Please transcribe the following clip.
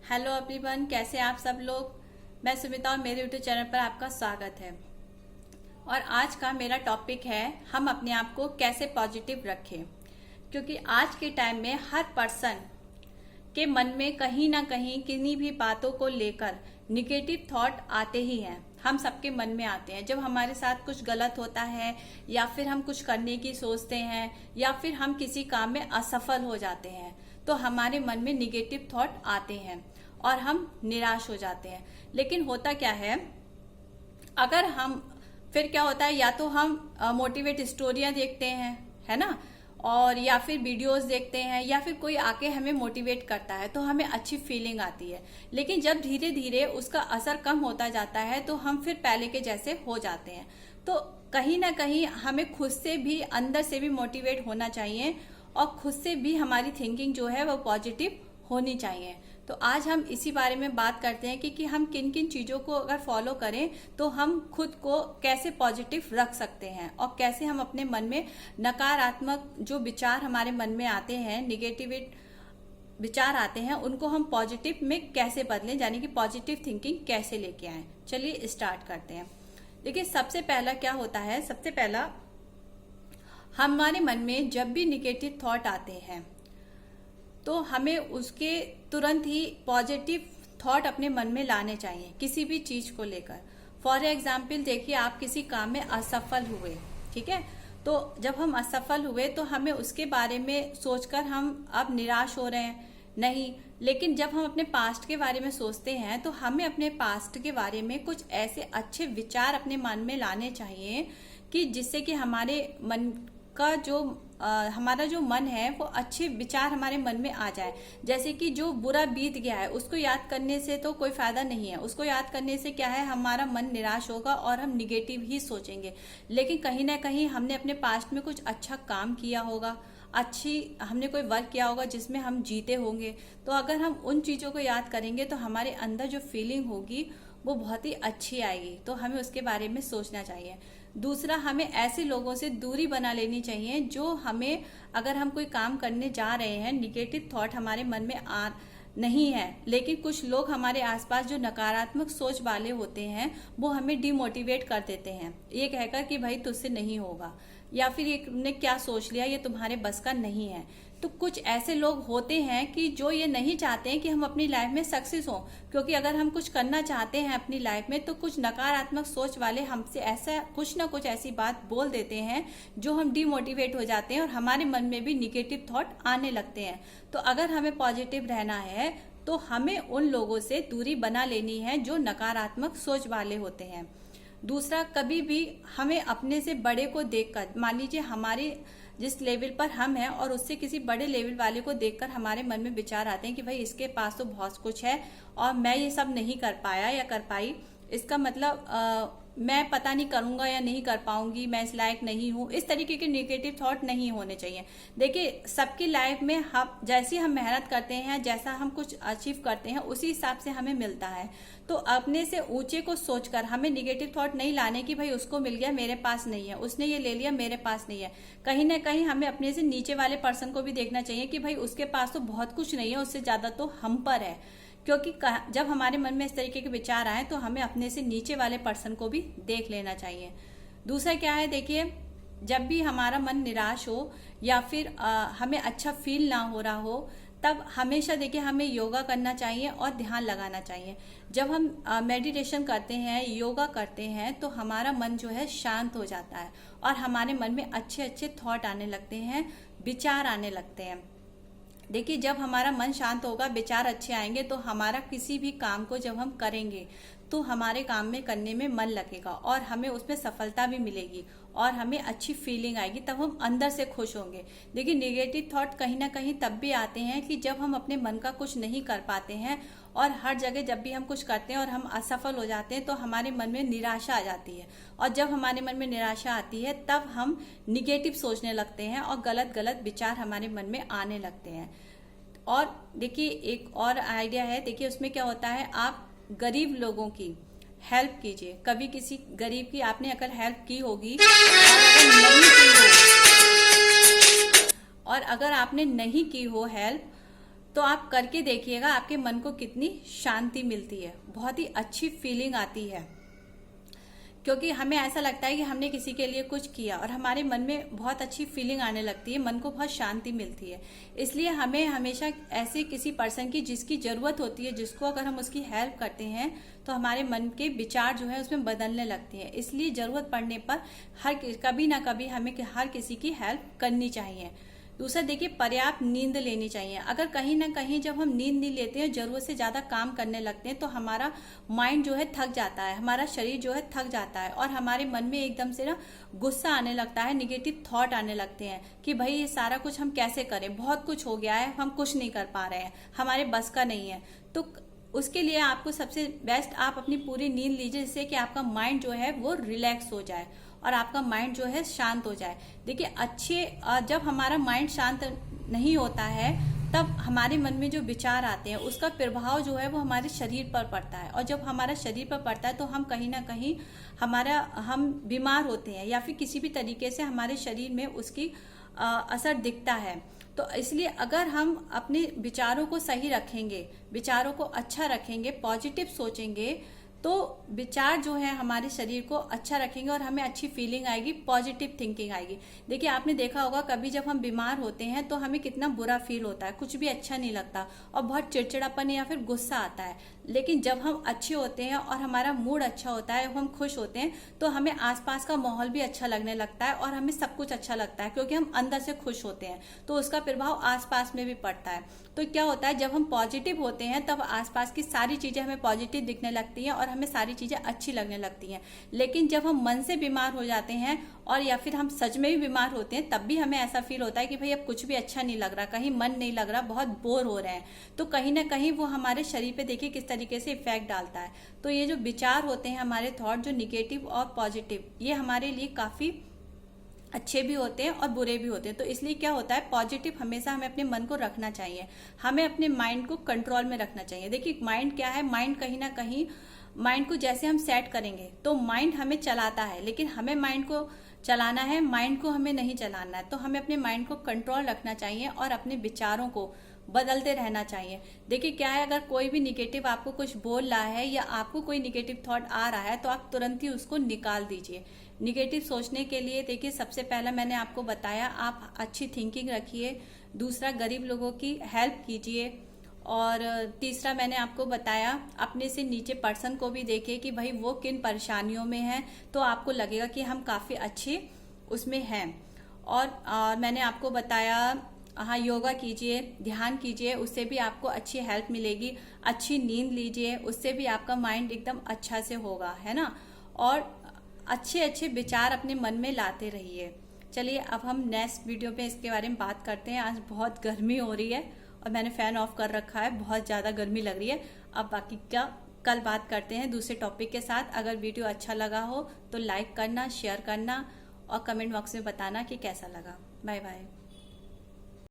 Hello everyone, कैसे आप सब लोग। मैं सुमिता और मेरे यूट्यूब चैनल पर आपका स्वागत है। और आज का मेरा टॉपिक है हम अपने आप को कैसे पॉजिटिव रखें। क्योंकि आज के टाइम में हर पर्सन के मन में कहीं ना कहीं किन्हीं भी बातों को लेकर निगेटिव थॉट आते ही हैं। हम सबके मन में आते हैं जब हमारे साथ कुछ गलत होता है, या फिर हम कुछ करने की सोचते हैं, या फिर हम किसी काम में असफल हो जाते हैं, तो हमारे मन में निगेटिव थॉट आते हैं और हम निराश हो जाते हैं। लेकिन होता क्या है, अगर हम फिर क्या होता है, या तो हम मोटिवेट स्टोरियां देखते हैं, है ना, और या फिर वीडियोस देखते हैं, या फिर कोई आके हमें मोटिवेट करता है तो हमें अच्छी फीलिंग आती है। लेकिन जब धीरे धीरे उसका असर कम होता जाता है तो हम फिर पहले के जैसे हो जाते हैं। तो कहीं ना कहीं हमें खुद से भी, अंदर से भी मोटिवेट होना चाहिए और खुद से भी हमारी थिंकिंग जो है वो पॉजिटिव होनी चाहिए। तो आज हम इसी बारे में बात करते हैं कि हम किन किन चीजों को अगर फॉलो करें तो हम खुद को कैसे पॉजिटिव रख सकते हैं, और कैसे हम अपने मन में नकारात्मक जो विचार हमारे मन में आते हैं, निगेटिव विचार आते हैं, उनको हम पॉजिटिव में कैसे बदलें, यानी कि पॉजिटिव थिंकिंग कैसे लेके आए। चलिए स्टार्ट करते हैं। देखिए, सबसे पहला क्या होता है, सबसे पहला हमारे मन में जब भी निगेटिव थॉट आते हैं तो हमें उसके तुरंत ही पॉजिटिव थॉट अपने मन में लाने चाहिए किसी भी चीज को लेकर। फॉर एग्जाम्पल देखिए, आप किसी काम में असफल हुए, ठीक है, तो जब हम असफल हुए तो हमें उसके बारे में सोचकर हम अब निराश हो रहे हैं नहीं, लेकिन जब हम अपने पास्ट के बारे में सोचते हैं तो हमें अपने पास्ट के बारे में कुछ ऐसे अच्छे विचार अपने मन में लाने चाहिए कि जिससे कि हमारे मन का जो हमारा जो मन है वो अच्छे विचार हमारे मन में आ जाए। जैसे कि जो बुरा बीत गया है उसको याद करने से तो कोई फायदा नहीं है, उसको याद करने से क्या है, हमारा मन निराश होगा और हम निगेटिव ही सोचेंगे। लेकिन कहीं ना कहीं हमने अपने पास्ट में कुछ अच्छा काम किया होगा, हमने कोई वर्क किया होगा जिसमें हम जीते होंगे, तो अगर हम उन चीजों को याद करेंगे तो हमारे अंदर जो फीलिंग होगी वो बहुत ही अच्छी आएगी। तो हमें उसके बारे में सोचना चाहिए। दूसरा, हमें ऐसे लोगों से दूरी बना लेनी चाहिए जो हमें, अगर हम कोई काम करने जा रहे हैं, निगेटिव थॉट हमारे मन में आ नहीं है, लेकिन कुछ लोग हमारे आसपास जो नकारात्मक सोच वाले होते हैं वो हमें डिमोटिवेट कर देते हैं, ये कहकर कि भाई तुझसे नहीं होगा, या फिर ये तुमने क्या सोच लिया, ये तुम्हारे बस का नहीं है। तो कुछ ऐसे लोग होते हैं कि जो ये नहीं चाहते हैं कि हम अपनी लाइफ में सक्सेस हों, क्योंकि अगर हम कुछ करना चाहते हैं अपनी लाइफ में तो कुछ नकारात्मक सोच वाले हमसे ऐसा कुछ ना कुछ ऐसी बात बोल देते हैं जो हम डिमोटिवेट हो जाते हैं और हमारे मन में भी निगेटिव थॉट आने लगते हैं। तो अगर हमें पॉजिटिव रहना है तो हमें उन लोगों से दूरी बना लेनी है जो नकारात्मक सोच वाले होते हैं। दूसरा, कभी भी हमें अपने से बड़े को देखकर, मान लीजिए हमारे जिस लेवल पर हम हैं और उससे किसी बड़े लेवल वाले को देखकर हमारे मन में विचार आते हैं कि भाई इसके पास तो बहुत कुछ है और मैं ये सब नहीं कर पाया या कर पाई, इसका मतलब मैं पता नहीं करूंगा या नहीं कर पाऊंगी, मैं इस लायक नहीं हूं, इस तरीके के नेगेटिव थॉट नहीं होने चाहिए। देखिए, सबकी लाइफ में हम जैसी हम मेहनत करते हैं, जैसा हम कुछ अचीव करते हैं, उसी हिसाब से हमें मिलता है। तो अपने से ऊंचे को सोचकर हमें निगेटिव थॉट नहीं लाने की भाई उसको मिल गया मेरे पास नहीं है, उसने ये ले लिया मेरे पास नहीं है। कहीं ना कहीं हमें अपने से नीचे वाले पर्सन को भी देखना चाहिए कि भाई उसके पास तो बहुत कुछ नहीं है, उससे ज्यादा तो हम पर है। क्योंकि जब हमारे मन में इस तरीके के विचार आए तो हमें अपने से नीचे वाले पर्सन को भी देख लेना चाहिए। दूसरा क्या है, देखिए, जब भी हमारा मन निराश हो या फिर हमें अच्छा फील ना हो रहा हो, तब हमेशा देखिए हमें योगा करना चाहिए और ध्यान लगाना चाहिए। जब हम मेडिटेशन करते हैं, योगा करते हैं, तो हमारा मन जो है शांत हो जाता है और हमारे मन में अच्छे अच्छे थॉट आने लगते हैं, विचार आने लगते हैं। देखिए, जब हमारा मन शांत होगा, विचार अच्छे आएंगे, तो हमारा किसी भी काम को जब हम करेंगे तो हमारे काम में करने में मन लगेगा और हमें उसमें सफलता भी मिलेगी और हमें अच्छी फीलिंग आएगी, तब हम अंदर से खुश होंगे। देखिए, नेगेटिव थॉट कहीं ना कहीं तब भी आते हैं कि जब हम अपने मन का कुछ नहीं कर पाते हैं, और हर जगह जब भी हम कुछ करते हैं और हम असफल हो जाते हैं तो हमारे मन में निराशा आ जाती है, और जब हमारे मन में निराशा आती है तब हम निगेटिव सोचने लगते हैं और गलत गलत विचार हमारे मन में आने लगते हैं। और देखिए, एक और आइडिया है, देखिए उसमें क्या होता है, आप गरीब लोगों की हेल्प कीजिए। कभी किसी गरीब की आपने अगर हेल्प की होगी और अगर आपने नहीं की हो हेल्प, तो आप करके देखिएगा, आपके मन को कितनी शांति मिलती है, बहुत ही अच्छी फीलिंग आती है। क्योंकि हमें ऐसा लगता है कि हमने किसी के लिए कुछ किया और हमारे मन में बहुत अच्छी फीलिंग आने लगती है, मन को बहुत शांति मिलती है। इसलिए हमें हमेशा ऐसे किसी पर्सन की जिसकी ज़रूरत होती है, जिसको अगर हम उसकी हेल्प करते हैं तो हमारे मन के विचार जो है उसमें बदलने लगते हैं। इसलिए ज़रूरत पड़ने पर कभी ना कभी हमें हर किसी की हेल्प करनी चाहिए। दूसरा देखिए, पर्याप्त नींद लेनी चाहिए। अगर कहीं ना कहीं जब हम नींद नहीं लेते हैं, जरूरत से ज्यादा काम करने लगते हैं, तो हमारा माइंड जो है थक जाता है, हमारा शरीर जो है थक जाता है और हमारे मन में एकदम से ना गुस्सा आने लगता है, निगेटिव थॉट आने लगते हैं कि भाई ये सारा कुछ हम कैसे करें, बहुत कुछ हो गया है, हम कुछ नहीं कर पा रहे हैं, हमारे बस का नहीं है। तो उसके लिए आपको सबसे बेस्ट, आप अपनी पूरी नींद लीजिए, जिससे कि आपका माइंड जो है वो रिलैक्स हो जाए और आपका माइंड जो है शांत हो जाए। देखिए जब हमारा माइंड शांत नहीं होता है, तब हमारे मन में जो विचार आते हैं उसका प्रभाव जो है वो हमारे शरीर पर पड़ता है, और जब हमारा शरीर पर पड़ता है तो हम कहीं ना कहीं हम बीमार होते हैं, या फिर किसी भी तरीके से हमारे शरीर में उसकी असर दिखता है। तो इसलिए अगर हम अपने विचारों को सही रखेंगे, विचारों को अच्छा रखेंगे, पॉजिटिव सोचेंगे, तो विचार जो है हमारे शरीर को अच्छा रखेंगे और हमें अच्छी फीलिंग आएगी, पॉजिटिव थिंकिंग आएगी। देखिए आपने देखा होगा कभी जब हम बीमार होते हैं तो हमें कितना बुरा फील होता है, कुछ भी अच्छा नहीं लगता और बहुत चिड़चिड़ापन या फिर गुस्सा आता है। लेकिन जब हम अच्छे होते हैं और हमारा मूड अच्छा होता है, हम खुश होते हैं, तो हमें आसपास का माहौल भी अच्छा लगने लगता है और हमें सब कुछ अच्छा लगता है, क्योंकि हम अंदर से खुश होते हैं, तो उसका प्रभाव आसपास में भी पड़ता है। तो क्या होता है, जब हम पॉजिटिव होते हैं तब आसपास की सारी चीजें हमें पॉजिटिव दिखने लगती हैं और हमें सारी चीजें अच्छी लगने लगती हैं। लेकिन जब हम मन से बीमार हो जाते हैं और या फिर हम सच में भी बीमार होते हैं, तब भी हमें ऐसा फील होता है कि भाई अब कुछ भी अच्छा नहीं लग रहा, कहीं मन नहीं लग रहा, बहुत बोर हो रहे हैं। तो कहीं ना कहीं वो हमारे शरीर पे देखिए किस तरीके से इफेक्ट डालता है। तो ये जो विचार होते हैं हमारे थॉट, जो निगेटिव और पॉजिटिव, ये हमारे लिए काफी अच्छे भी होते हैं और बुरे भी होते हैं। तो इसलिए क्या होता है, पॉजिटिव हमेशा हमें अपने मन को रखना चाहिए, हमें अपने माइंड को कंट्रोल में रखना चाहिए। देखिए माइंड क्या है, माइंड कहीं ना कहीं, माइंड को जैसे हम सेट करेंगे तो माइंड हमें चलाता है, लेकिन हमें माइंड को चलाना है, माइंड को हमें नहीं चलाना है। तो हमें अपने माइंड को कंट्रोल रखना चाहिए और अपने विचारों को बदलते रहना चाहिए। देखिए क्या है, अगर कोई भी निगेटिव आपको कुछ बोल रहा है या आपको कोई निगेटिव थॉट आ रहा है, तो आप तुरंत ही उसको निकाल दीजिए। निगेटिव सोचने के लिए देखिए सबसे पहला मैंने आपको बताया, आप अच्छी थिंकिंग रखिए। दूसरा, गरीब लोगों की हेल्प कीजिए। और तीसरा मैंने आपको बताया, अपने से नीचे पर्सन को भी देखिए कि भाई वो किन परेशानियों में है, तो आपको लगेगा कि हम काफी अच्छे उसमें हैं। और मैंने आपको बताया, हाँ, योगा कीजिए, ध्यान कीजिए, उससे भी आपको अच्छी हेल्प मिलेगी। अच्छी नींद लीजिए, उससे भी आपका माइंड एकदम अच्छा से होगा, है ना। और अच्छे अच्छे विचार अपने मन में लाते रहिए। चलिए अब हम नेक्स्ट वीडियो पे इसके बारे में बात करते हैं। आज बहुत गर्मी हो रही है और मैंने फैन ऑफ कर रखा है, बहुत ज़्यादा गर्मी लग रही है। अब बाकी क्या कल बात करते हैं दूसरे टॉपिक के साथ। अगर वीडियो अच्छा लगा हो तो लाइक करना, शेयर करना और कमेंट बॉक्स में बताना कि कैसा लगा। Bye bye.